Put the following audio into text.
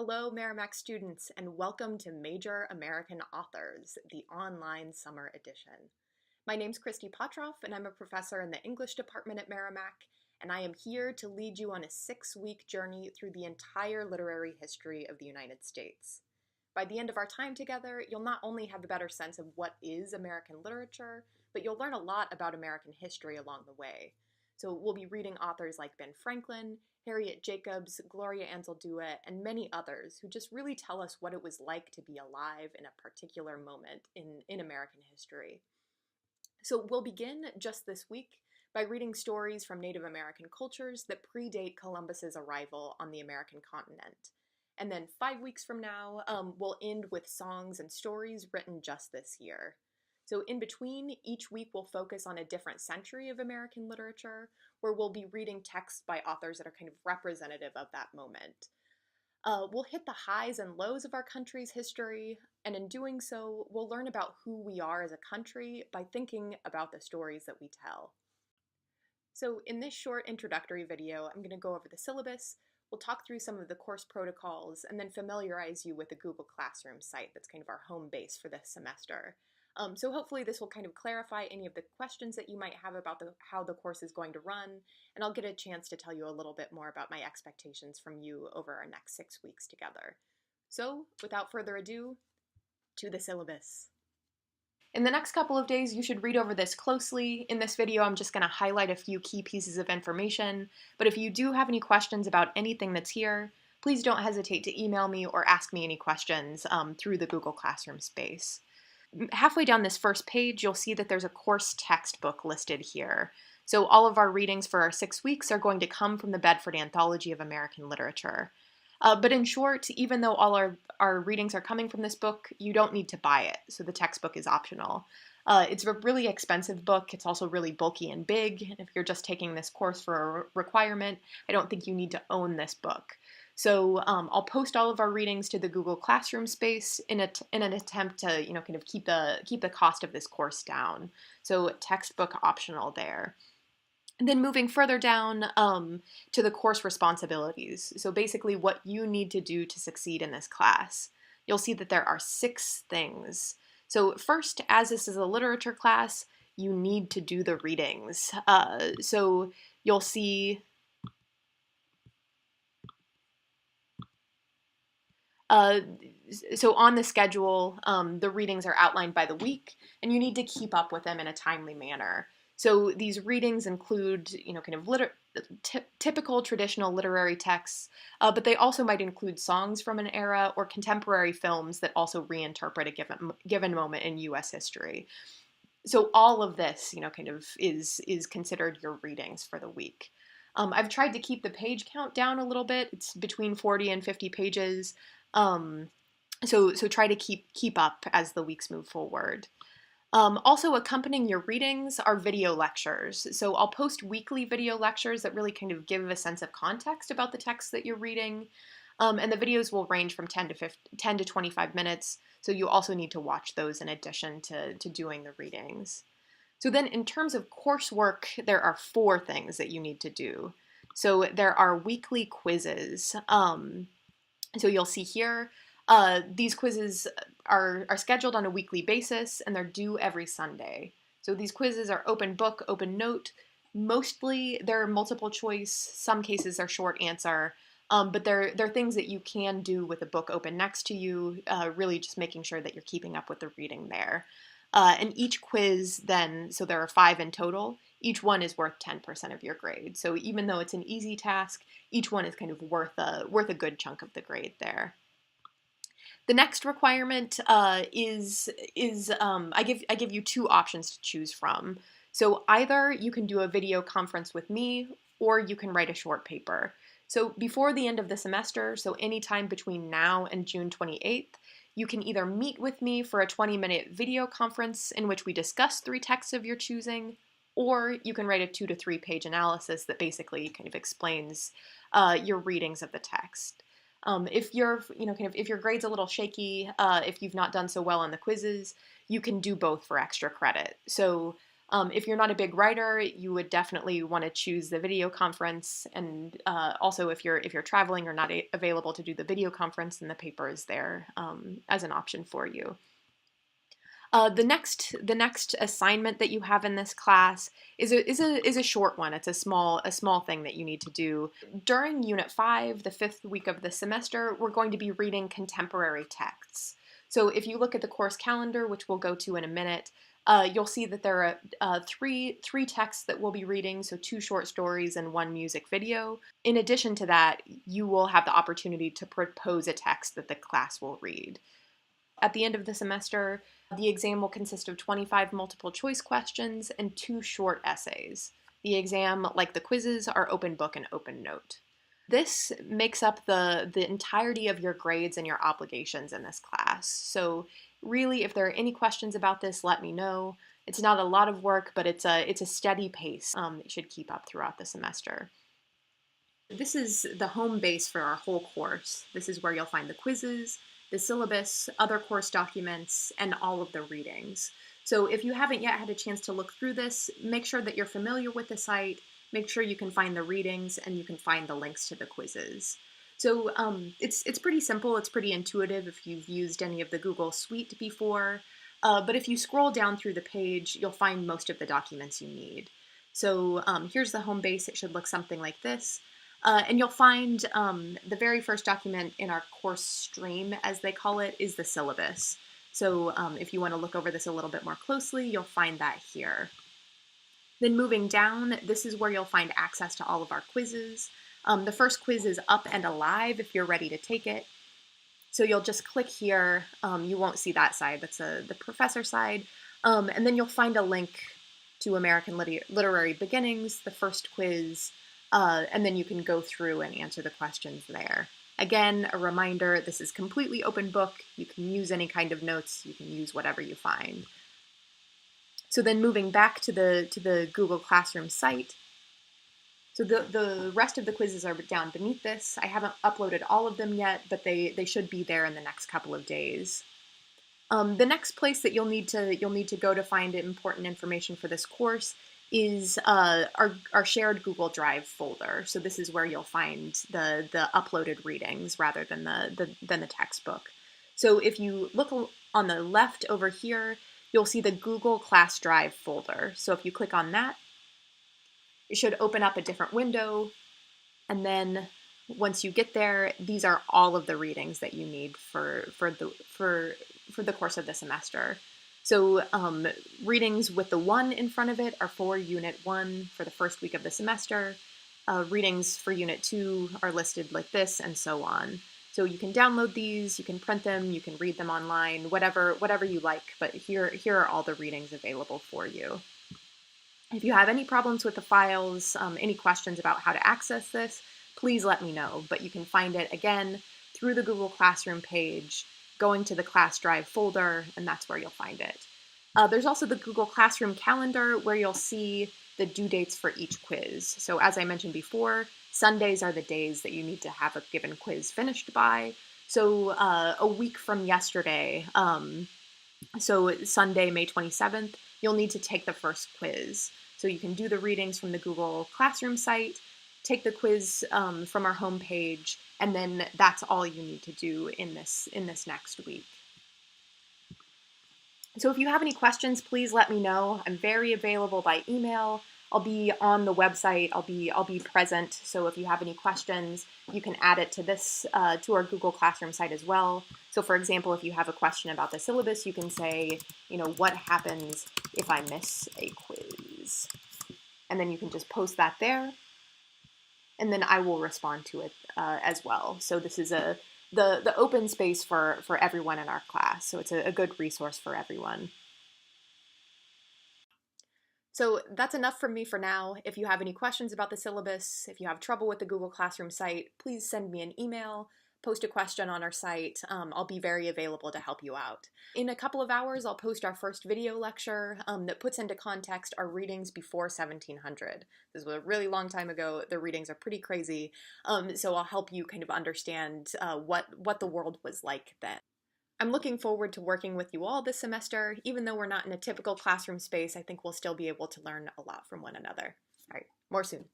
Hello, Merrimack students, and welcome to Major American Authors, the online summer edition. My name's Christy Potroff, and I'm a professor in the English department at Merrimack, and I am here to lead you on a 6-week journey through the entire literary history of the United States. By the end of our time together, you'll not only have a better sense of what is American literature, but you'll learn a lot about American history along the way. So we'll be reading authors like Ben Franklin, Harriet Jacobs, Gloria Anzaldúa, and many others who just really tell us what it was like to be alive in a particular moment in American history. So we'll begin just this week by reading stories from Native American cultures that predate Columbus's arrival on the American continent. And then 5 weeks from now, we'll end with songs and stories written just this year. So in between, each week we'll focus on a different century of American literature, where we'll be reading texts by authors that are kind of representative of that moment. We'll hit the highs and lows of our country's history, and in doing so, we'll learn about who we are as a country by thinking about the stories that we tell. So in this short introductory video, I'm going to go over the syllabus, we'll talk through some of the course protocols, and then familiarize you with the Google Classroom site that's kind of our home base for this semester. So hopefully this will kind of clarify any of the questions that you might have about how the course is going to run, and I'll get a chance to tell you a little bit more about my expectations from you over our next 6 weeks together. So without further ado, to the syllabus. In the next couple of days, you should read over this closely. In this video, I'm just going to highlight a few key pieces of information, but if you do have any questions about anything that's here, please don't hesitate to email me or ask me any questions through the Google Classroom space. Halfway down this first page, you'll see that there's a course textbook listed here. So all of our readings for our 6 weeks are going to come from the Bedford Anthology of American Literature. But in short, even though all our readings are coming from this book, you don't need to buy it, so the textbook is optional. It's a really expensive book. It's also really bulky and big. If you're just taking this course for a requirement, I don't think you need to own this book. So I'll post all of our readings to the Google Classroom space in an attempt to, kind of keep the cost of this course down. So textbook optional there. And then moving further down to the course responsibilities. So basically what you need to do to succeed in this class. You'll see that there are 6 things. So first, as this is a literature class, you need to do the readings. So you'll see so on the schedule, the readings are outlined by the week, and you need to keep up with them in a timely manner. So these readings include, kind of typical traditional literary texts, but they also might include songs from an era or contemporary films that also reinterpret a given moment in U.S. history. So all of this, kind of is considered your readings for the week. I've tried to keep the page count down a little bit. It's between 40 and 50 pages. So try to keep up as the weeks move forward. Also accompanying your readings are video lectures. So I'll post weekly video lectures that really kind of give a sense of context about the text that you're reading. And the videos will range from 10 to 25 minutes. So you also need to watch those in addition to doing the readings. So then in terms of coursework, there are 4 things that you need to do. So there are weekly quizzes. So you'll see here, these quizzes are scheduled on a weekly basis, and they're due every Sunday. So these quizzes are open book, open note. Mostly they're multiple choice. Some cases are short answer. But they're things that you can do with a book open next to you, really just making sure that you're keeping up with the reading there. And each quiz then, so there are 5 in total, each one is worth 10% of your grade. So even though it's an easy task, each one is kind of worth a good chunk of the grade there. The next requirement is I give you 2 options to choose from. So either you can do a video conference with me, or you can write a short paper. So before the end of the semester, so anytime between now and June 28th, you can either meet with me for a 20-minute video conference in which we discuss 3 texts of your choosing, or you can write a 2 to 3 page analysis that basically kind of explains your readings of the text. If if your grade's a little shaky, if you've not done so well on the quizzes, you can do both for extra credit. So If you're not a big writer, you would definitely want to choose the video conference, and also if you're traveling or not available to do the video conference, then the paper is there as an option for you. The next assignment that you have in this class is a short one. It's a small thing that you need to do. During Unit 5, the 5th week of the semester, we're going to be reading contemporary texts. So if you look at the course calendar, which we'll go to in a minute, you'll see that there are three texts that we'll be reading, so 2 short stories and 1 music video. In addition to that, you will have the opportunity to propose a text that the class will read. At the end of the semester, the exam will consist of 25 multiple choice questions and 2 short essays. The exam, like the quizzes, are open book and open note. This makes up the entirety of your grades and your obligations in this class. So really, if there are any questions about this, let me know. It's not a lot of work, but it's a steady pace that you should keep up throughout the semester. This is the home base for our whole course. This is where you'll find the quizzes, the syllabus, other course documents, and all of the readings. So if you haven't yet had a chance to look through this, make sure that you're familiar with the site, make sure you can find the readings, and you can find the links to the quizzes. So it's pretty simple, it's pretty intuitive if you've used any of the Google Suite before, but if you scroll down through the page, you'll find most of the documents you need. So here's the home base. It should look something like this. And you'll find the very first document in our course stream, as they call it, is the syllabus. So if you want to look over this a little bit more closely, you'll find that here. Then moving down, this is where you'll find access to all of our quizzes. The first quiz is up and alive if you're ready to take it. So you'll just click here. You won't see that side, that's the professor side. And then you'll find a link to American Literary Beginnings, the first quiz, and then you can go through and answer the questions there. Again, a reminder, this is completely open book. You can use any kind of notes. You can use whatever you find. So then moving back to the Google Classroom site, so the rest of the quizzes are down beneath this. I haven't uploaded all of them yet, but they should be there in the next couple of days. The next place that you'll need to go to find important information for this course is our shared Google Drive folder. So this is where you'll find the uploaded readings rather than the textbook. So if you look on the left over here, you'll see the Google Class Drive folder. So if you click on that, it should open up a different window, and then once you get there, these are all of the readings that you need for the course of the semester. So readings with the 1 in front of it are for Unit 1 for the first week of the semester. Readings for Unit 2 are listed like this, and so on. So you can download these, you can print them, you can read them online, whatever you like, but here are all the readings available for you. If you have any problems with the files, any questions about how to access this, please let me know. But you can find it, again, through the Google Classroom page, going to the Class Drive folder, and that's where you'll find it. There's also the Google Classroom calendar where you'll see the due dates for each quiz. So as I mentioned before, Sundays are the days that you need to have a given quiz finished by. So a week from yesterday, so Sunday, May 27th, you'll need to take the first quiz. So you can do the readings from the Google Classroom site, take the quiz from our homepage, and then that's all you need to do in this next week. So if you have any questions, please let me know. I'm very available by email. I'll be on the website. I'll be present. So if you have any questions, you can add it to this to our Google Classroom site as well. So for example, if you have a question about the syllabus, you can say, what happens if I miss a quiz? And then you can just post that there, and then I will respond to it as well. So this is the open space for everyone in our class. So it's a good resource for everyone. So that's enough from me for now. If you have any questions about the syllabus, if you have trouble with the Google Classroom site, please send me an email, post a question on our site. I'll be very available to help you out. In a couple of hours, I'll post our first video lecture that puts into context our readings before 1700. This was a really long time ago. The readings are pretty crazy, so I'll help you kind of understand what the world was like then. I'm looking forward to working with you all this semester. Even though we're not in a typical classroom space, I think we'll still be able to learn a lot from one another. All right, more soon.